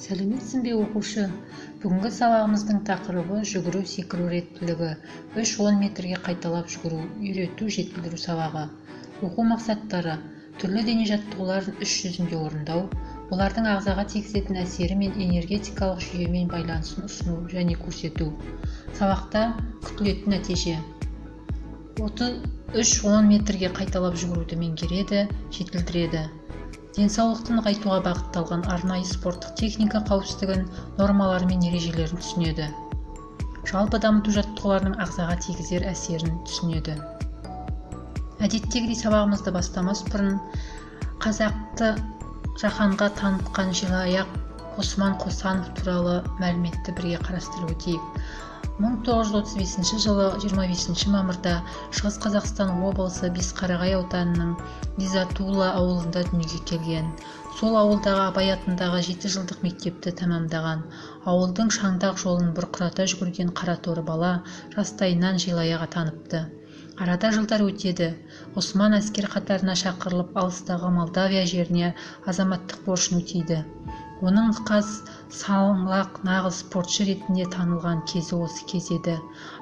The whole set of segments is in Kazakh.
Сәлеметсің бе оқушы? Бүгінгі сабағымыздың тақырыбы жүгіру секіру реттілігі. 3-10 метрге қайталап жүгіру, үйрету жетілдіру сабағы. Оқу мақсаттары: түрлі дене жаттығуларын іс жүзінде орындау, олардың ағзаға тигізетін әсері мен энергетикалық жүйемен байланысын ұсыну және көрсету. Сабақта күтілетін нәтиже: 3-10 метрге қайталап жүгіруді меңгереді, жетілдіреді. Денсаулықты нығайтуға бағытталған арнайы спорттық техника қауіпсіздігін, нормалары мен ережелерін түсінеді. Жалпы дамыту жаттығуларының ағзаға тигізер әсерін түсінеді. Әдеттегідей сабағымызды бастамас бұрын қазақты жаһанға танытқан желаяқ Осман Қосанов туралы мәліметті бірге қарастырып өтейік. 1935 жылы 25 мамырда Шығыс Қазақстан облысы Бесқарағай ауданының Низатулла ауылында дүниеге келген. Сол ауылдағы Абай атындағы 7 жылдық мектепті тәмамдаған. Ауылдың шаңдақ жолын бұрқырата жүгірген қараторы бала жастайынан желаяқ атаныпты. Арада жылдар өтеді. Осман әскер қатарына шақырылып, алыстағы Молдавия жеріне азаматтық борышын өтейді. Оның саңлақ нағыз спортшы ретінде танылған кезі осы кез еді.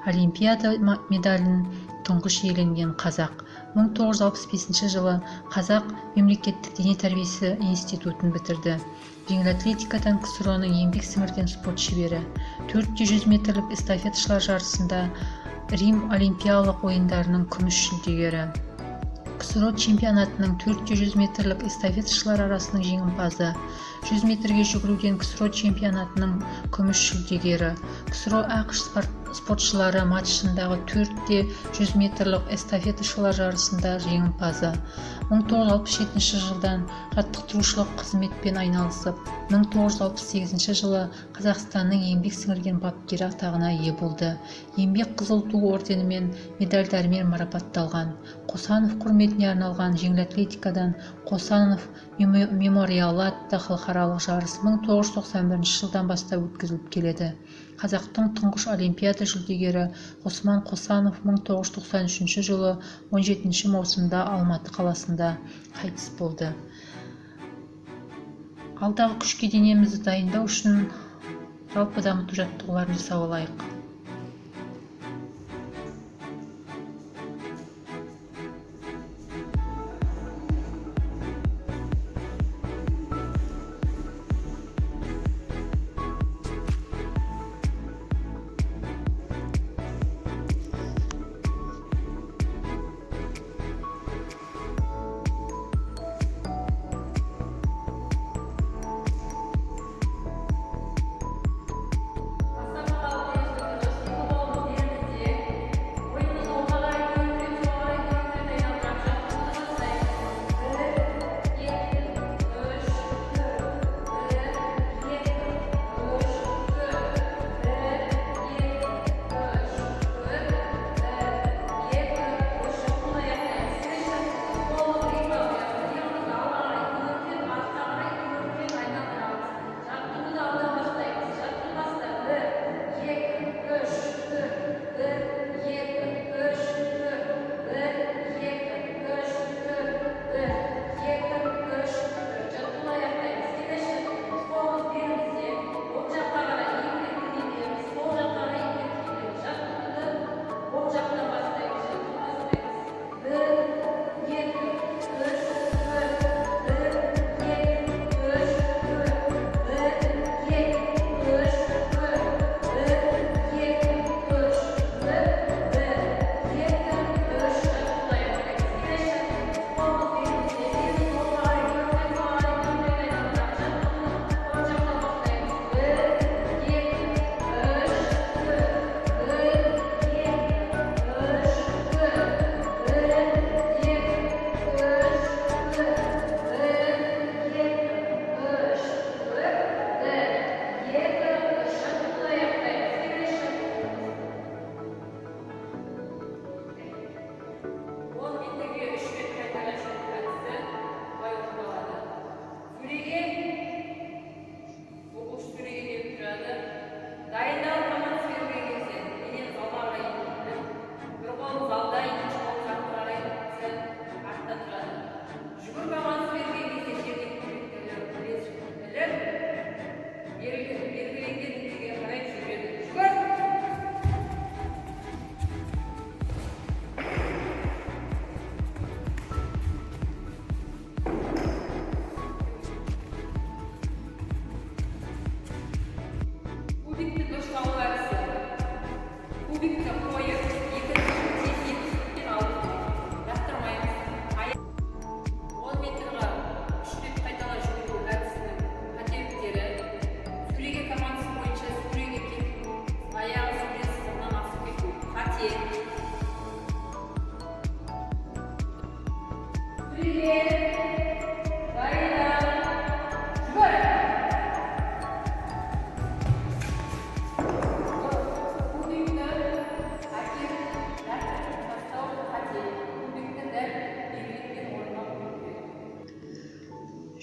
Олимпиада медалін тұңғыш иеленген қазақ. 1965 жылы Қазақ мемлекеттік дене тәрбиесі институтын бітірді. Жеңіл атлетикадан КСРО-ның еңбек сіңірген спорт шебері. 400 метрлік эстафеташылар жарысында Рим Олимпиялық ойындарының күміс жүлдегері. КСРО чемпионатының 400 метрлік эстафеташылар арасының жеңімпазы. 100 метрге жүгіруден КСРО чемпионатының күміс жүлдегері. КСРО ақш спортшылары матчындағы 4x100 метрлік эстафеташылар жарысында жеңімпазы. 1967 жылдан жаттықтырушылық қызметпен айналысып, 1968 жылы Қазақстанның еңбек сіңірген бапкері атағына ие болды. Еңбек қызыл ту орденімен, медальдармен марапатталған. Қосанов құрметіне арналған жеңіл атлетикадан Қосанов мемориалы атты халықаралық жарыс 1991 жылдан бастап өткізіліп келеді. Қазақтың тұңғыш олимпиада жүлдегері Осман Қосанов 1993 жылы 17 маусымда Алматы қаласында қайтыс болды. Алдағы күшке денемізді дайындау үшін жалпы дамыту жаттығуларын жасап алайық.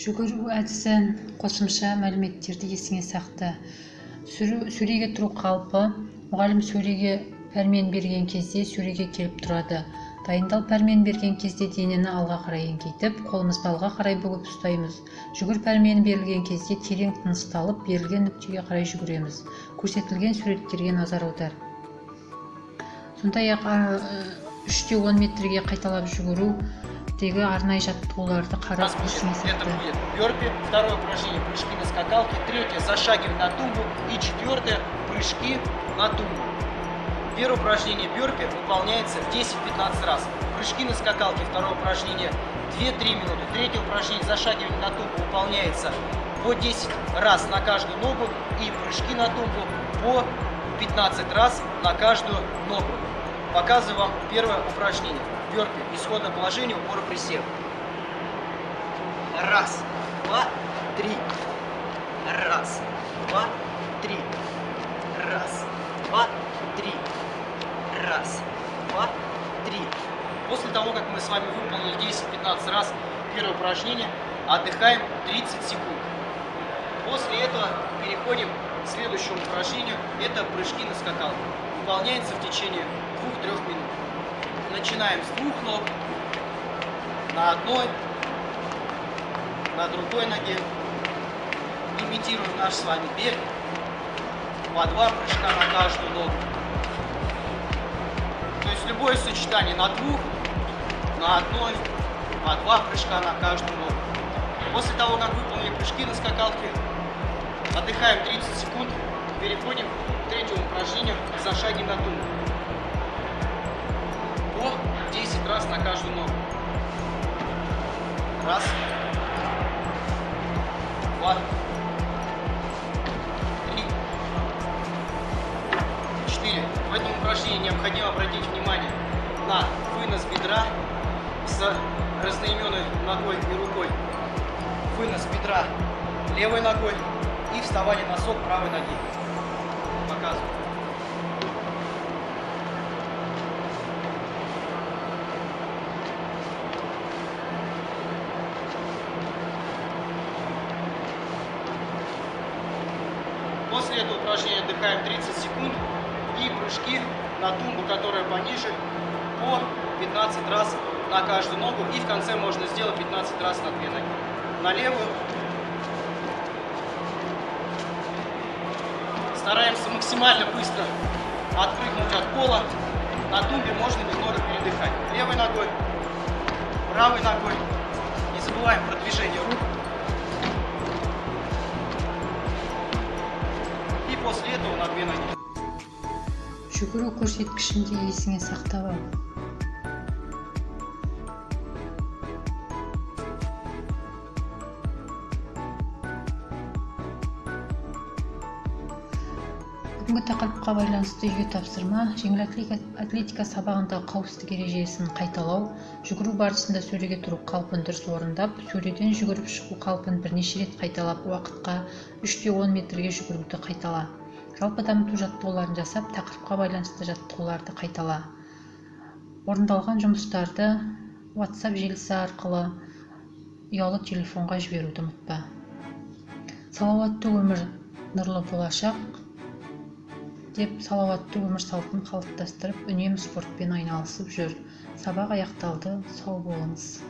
Жүгіру әдісін қосымша мәліметтерді есіңе сақта. Сөреге тұру қалпы. Мұғалім сөреге пәрмен берген кезде сөреге келіп тұрады. Дайындал пәрмен берген кезде денені алға қарай еңкейтіп, қолымызды алға қарай бүгіп ұстаймыз. Жүгір пәрмені берілген кезде терең тынысталып, берілген нүктеге қарай жүгіреміз. Көрсетілген суреттерге назар аудар. Сондай-ақ 3-10 метрге қайталап жүгірудегі арнайы жаттығуларды қарап есіңе сақта. Это будет бёрпи, второе упражнение прыжки на скакалке, третье зашагивание на тумбу и четвертое прыжки на тумбу. Первое упражнение бёрпи выполняется 10-15 раз. Прыжки на скакалке, второе упражнение 2-3 минуты. Третье упражнение зашагивание на тумбу выполняется по 10 раз на каждую ногу и прыжки на тумбу по 15 раз на каждую ногу. Показываю вам первое упражнение. Бёрпи. Исходное положение, упор, присев. Раз, два, три. Раз, два, три. Раз, два, три. Раз, два, три. После того, как мы с вами выполнили 10-15 раз первое упражнение, отдыхаем 30 секунд. После этого переходим к следующему упражнению. Это прыжки на скакалке. Выполняется в течение 2-3 минут. Начинаем с 2 ног, на одной, на другой ноге. Имитируем наш с вами бег. По 2 прыжка на каждую ногу. То есть любое сочетание на 2, на одной, по 2 прыжка на каждую ногу. После того, как выполнили прыжки на скакалке, отдыхаем 30 секунд, переходим к третьему упражнению зашагиваем на тумбу. По 10 раз на каждую ногу. Раз, два, три, 4. В этом упражнении необходимо обратить внимание на вынос бедра с разноименной ногой и рукой. Вынос бедра левой ногой и вставание носок правой ноги. Показываю. После этого упражнения отдыхаем 30 секунд и прыжки на тумбу, которая пониже, по 15 раз на каждую ногу. И в конце можно сделать 15 раз на 2 ноги. На левую. Стараемся максимально быстро отпрыгнуть от пола. На тумбе можно немного передыхать. Левой ногой, правой ногой. Не забываем про движение рук. И после этого на 2 ноги. Жүгіру көрсеткішінде есіңе сақтап ал. Бүгінгі тақырыпқа байланысты үйге тапсырма: жеңіл атлетика сабағында қауіпсіздік ережесін қайталау, жүгіру барысында сөреге тұру қалпын дұрыс орындап, сөреден жүгіріп шығу қалпын бірнеше рет қайталап, уақытқа 3-10 метрге жүгіруді қайтала. Жалпы дамыту жаттығуларын жасап, тақырыпқа байланысты жаттығуларды қайтала. Орындалған жұмыстарды WhatsApp желісі арқылы ұялы телефонға жіберуді ұмытпа. Салауатты өмір, нұрлы болашақ деп салауатты өмір салтын қалыптастырып, үнемі спортпен айналысып жүр. Сабақ аяқталды, сау болыңыз.